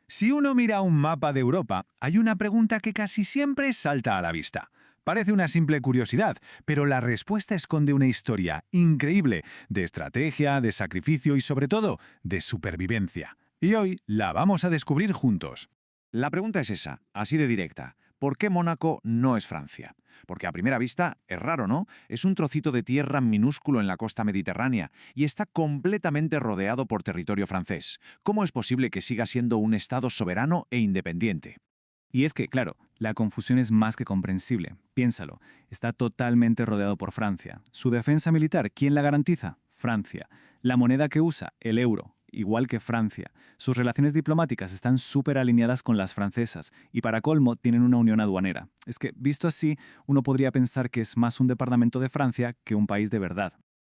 Si uno mira un mapa de Europa, hay una pregunta que casi siempre salta a la vista. Parece una simple curiosidad, pero la respuesta esconde una historia increíble de estrategia, de sacrificio y sobre todo de supervivencia. Y hoy la vamos a descubrir juntos. La pregunta es esa, así de directa. ¿Por qué Mónaco no es Francia? Porque a primera vista es raro, ¿no? Es un trocito de tierra minúsculo en la costa mediterránea y está completamente rodeado por territorio francés. ¿Cómo es posible que siga siendo un estado soberano e independiente? Y es que, claro, la confusión es más que comprensible. Piénsalo, está totalmente rodeado por Francia. Su defensa militar, ¿quién la garantiza? Francia. La moneda que usa, el euro, igual que Francia. Sus relaciones diplomáticas están súper alineadas con las francesas y para colmo tienen una unión aduanera. Es que, visto así, uno podría pensar que es más un departamento de Francia que un país de verdad.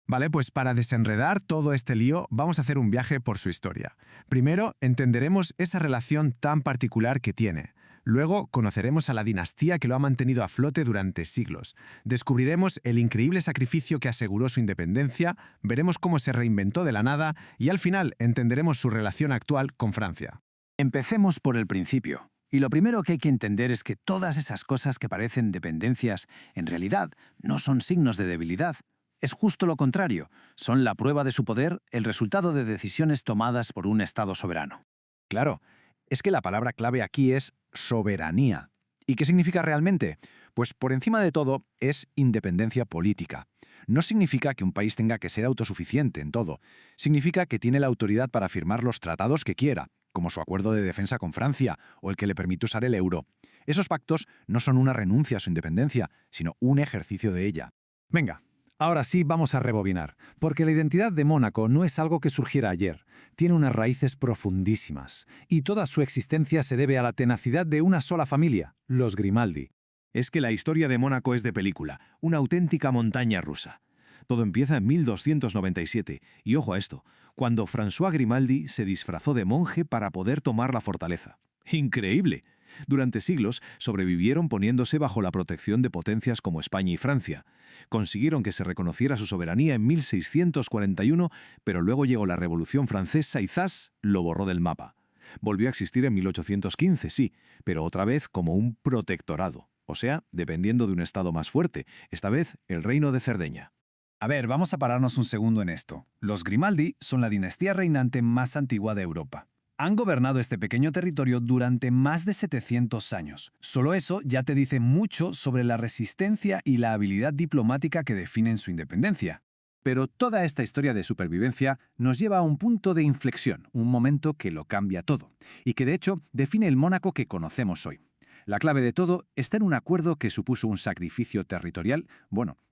Vale, pues para desenredar todo este lío vamos a hacer un viaje por su historia. Primero, entenderemos esa relación tan particular que tiene. Luego, conoceremos a la dinastía que lo ha mantenido a flote durante siglos. Descubriremos el increíble sacrificio que aseguró su independencia, veremos cómo se reinventó de la nada y al final entenderemos su relación actual con Francia. Empecemos por el principio. Y lo primero que hay que entender es que todas esas cosas que parecen dependencias, en realidad, no son signos de debilidad. Es justo lo contrario. Son la prueba de su poder, el resultado de decisiones tomadas por un Estado soberano. Claro, es que la palabra clave aquí es soberanía. ¿Y qué significa realmente? Pues por encima de todo es independencia política. No significa que un país tenga que ser autosuficiente en todo. Significa que tiene la autoridad para firmar los tratados que quiera, como su acuerdo de defensa con Francia o el que le permite usar el euro. Esos pactos no son una renuncia a su independencia, sino un ejercicio de ella. Venga, ahora sí vamos a rebobinar, porque la identidad de Mónaco no es algo que surgiera ayer. Tiene unas raíces profundísimas, y toda su existencia se debe a la tenacidad de una sola familia, los Grimaldi. Es que la historia de Mónaco es de película, una auténtica montaña rusa. Todo empieza en 1297, y ojo a esto, cuando François Grimaldi se disfrazó de monje para poder tomar la fortaleza. ¡Increíble! Durante siglos sobrevivieron poniéndose bajo la protección de potencias como España y Francia. Consiguieron que se reconociera su soberanía en 1641, pero luego llegó la Revolución Francesa y ¡zas!, lo borró del mapa. Volvió a existir en 1815, sí, pero otra vez como un protectorado, o sea, dependiendo de un estado más fuerte, esta vez el Reino de Cerdeña. A ver, vamos a pararnos un segundo en esto. Los Grimaldi son la dinastía reinante más antigua de Europa. Han gobernado este pequeño territorio durante más de 700 años. Solo eso ya te dice mucho sobre la resistencia y la habilidad diplomática que definen su independencia. Pero toda esta historia de supervivencia nos lleva a un punto de inflexión, un momento que lo cambia todo, y que de hecho define el Mónaco que conocemos hoy. La clave de todo está en un acuerdo que supuso un sacrificio territorial,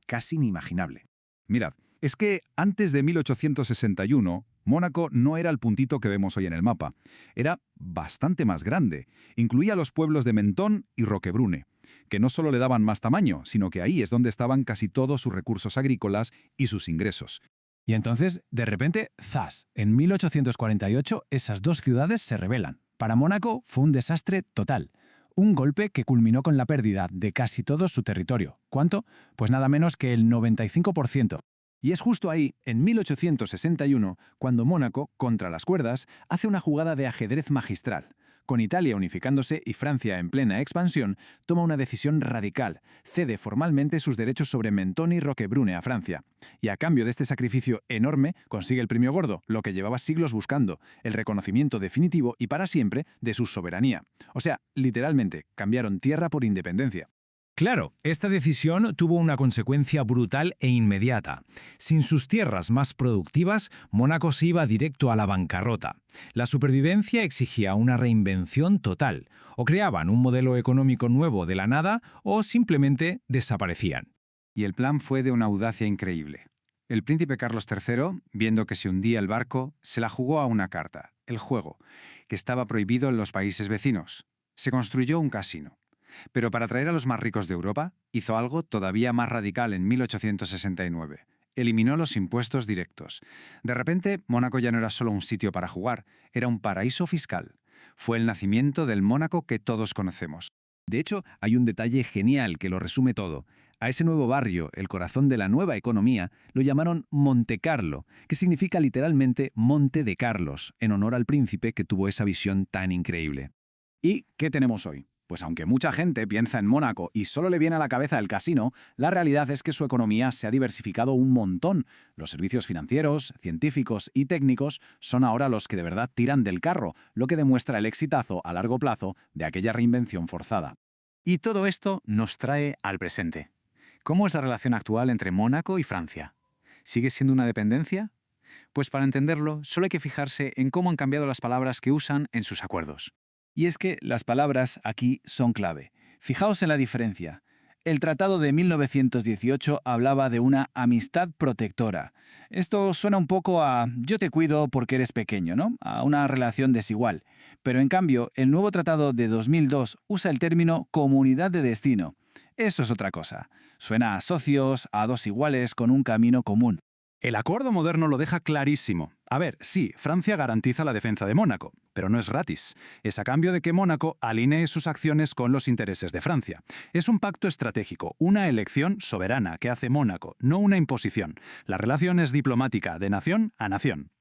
casi inimaginable. Mirad, es que antes de 1861, Mónaco no era el puntito que vemos hoy en el mapa. Era bastante más grande. Incluía los pueblos de Mentón y Roquebrune, que no solo le daban más tamaño, sino que ahí es donde estaban casi todos sus recursos agrícolas y sus ingresos. Y entonces, de repente, ¡zas! En 1848, esas dos ciudades se rebelan. Para Mónaco fue un desastre total. Un golpe que culminó con la pérdida de casi todo su territorio. ¿Cuánto? Pues nada menos que el 95%. Y es justo ahí, en 1861, cuando Mónaco, contra las cuerdas, hace una jugada de ajedrez magistral. Con Italia unificándose y Francia en plena expansión, toma una decisión radical, cede formalmente sus derechos sobre Mentón y Roquebrune a Francia. Y a cambio de este sacrificio enorme, consigue el premio gordo, lo que llevaba siglos buscando, el reconocimiento definitivo y para siempre de su soberanía. O sea, literalmente, cambiaron tierra por independencia. Claro, esta decisión tuvo una consecuencia brutal e inmediata. Sin sus tierras más productivas, Mónaco se iba directo a la bancarrota. La supervivencia exigía una reinvención total. O creaban un modelo económico nuevo de la nada o simplemente desaparecían. Y el plan fue de una audacia increíble. El príncipe Carlos III, viendo que se hundía el barco, se la jugó a una carta, el juego, que estaba prohibido en los países vecinos. Se construyó un casino. Pero para atraer a los más ricos de Europa, hizo algo todavía más radical en 1869. Eliminó los impuestos directos. De repente, Mónaco ya no era solo un sitio para jugar, era un paraíso fiscal. Fue el nacimiento del Mónaco que todos conocemos. De hecho, hay un detalle genial que lo resume todo. A ese nuevo barrio, el corazón de la nueva economía, lo llamaron Montecarlo, que significa literalmente Monte de Carlos, en honor al príncipe que tuvo esa visión tan increíble. ¿Y qué tenemos hoy? Pues aunque mucha gente piensa en Mónaco y solo le viene a la cabeza el casino, la realidad es que su economía se ha diversificado un montón. Los servicios financieros, científicos y técnicos son ahora los que de verdad tiran del carro, lo que demuestra el exitazo a largo plazo de aquella reinvención forzada. Y todo esto nos trae al presente. ¿Cómo es la relación actual entre Mónaco y Francia? ¿Sigue siendo una dependencia? Pues para entenderlo, solo hay que fijarse en cómo han cambiado las palabras que usan en sus acuerdos. Y es que las palabras aquí son clave. Fijaos en la diferencia. El Tratado de 1918 hablaba de una amistad protectora. Esto suena un poco a yo te cuido porque eres pequeño, ¿no? A una relación desigual. Pero en cambio, el nuevo Tratado de 2002 usa el término comunidad de destino. Esto es otra cosa. Suena a socios, a dos iguales con un camino común. El acuerdo moderno lo deja clarísimo. A ver, sí, Francia garantiza la defensa de Mónaco, pero no es gratis. Es a cambio de que Mónaco alinee sus acciones con los intereses de Francia. Es un pacto estratégico, una elección soberana que hace Mónaco, no una imposición. La relación es diplomática, de nación a nación.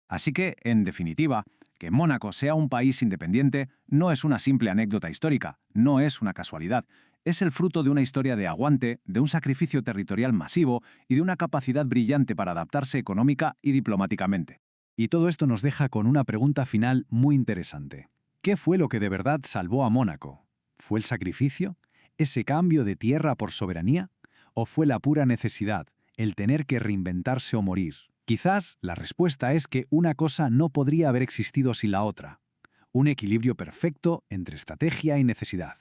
Así que, en definitiva, que Mónaco sea un país independiente no es una simple anécdota histórica, no es una casualidad. Es el fruto de una historia de aguante, de un sacrificio territorial masivo y de una capacidad brillante para adaptarse económica y diplomáticamente. Y todo esto nos deja con una pregunta final muy interesante. ¿Qué fue lo que de verdad salvó a Mónaco? ¿Fue el sacrificio? ¿Ese cambio de tierra por soberanía? ¿O fue la pura necesidad, el tener que reinventarse o morir? Quizás la respuesta es que una cosa no podría haber existido sin la otra. Un equilibrio perfecto entre estrategia y necesidad.